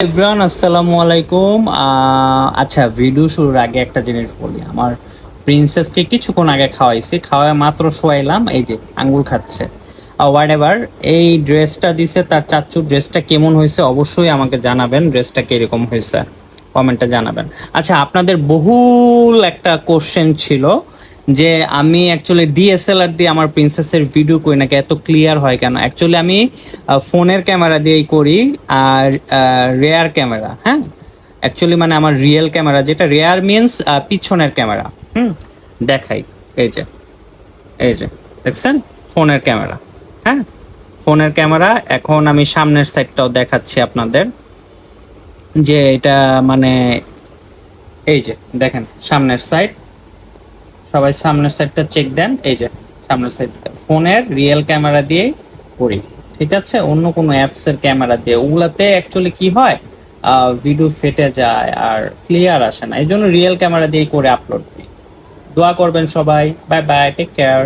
Everyone আসসালামু আলাইকুম। আচ্ছা, ভিডিও শুরুর আগে একটা জিনিস বলি। আমার প্রিন্সেসকে কিছুক্ষণ আগে খাওয়ায় মাত্র শোয়াইলাম, এই যে আঙ্গুল খাচ্ছে। হোয়াট এভার, এই ড্রেসটা দিছে তার চাচ্চুর, ড্রেসটা কেমন হয়েছে অবশ্যই আমাকে জানাবেন। ড্রেসটা কিরকম হয়েছে কমেন্টে জানাবেন। আচ্ছা, আপনাদের বহুল একটা কোশ্চেন ছিল যে আমি অ্যাকচুয়ালি ডিএসএলআর দিয়ে আমার প্রিন্সেসের ভিডিও করি নাকি, এত ক্লিয়ার হয় কেন। অ্যাকচুয়ালি আমি ফোনের ক্যামেরা দিয়েই করি, আর রেয়ার ক্যামেরা। হ্যাঁ, অ্যাকচুয়ালি মানে আমার রিয়েল ক্যামেরা, যেটা রেয়ার মিনস পিছনের ক্যামেরা। হুম, দেখাই, এই যে, এই যে দেখছেন ফোনের ক্যামেরা। হ্যাঁ, ফোনের ক্যামেরা। এখন আমি সামনের সাইডটাও দেখাচ্ছি আপনাদের, যে এটা মানে এই যে দেখেন সামনের সাইড। সবাই সামনের সাইডটা চেক দেন, এই যে সামনের সাইড ফোনের রিয়েল ক্যামেরা দিয়ে করি। ঠিক আছে, অন্য কোনো অ্যাপস এর ক্যামেরা দিয়ে ওগুলাতে অ্যাকচুয়ালি কি হয়, ভিডিও ফেটে যায় আর ক্লিয়ার আসে না, এই জন্য রিয়েল ক্যামেরা দিয়ে করে আপলোড দিই। দোয়া করবেন সবাই। Bye bye, take care.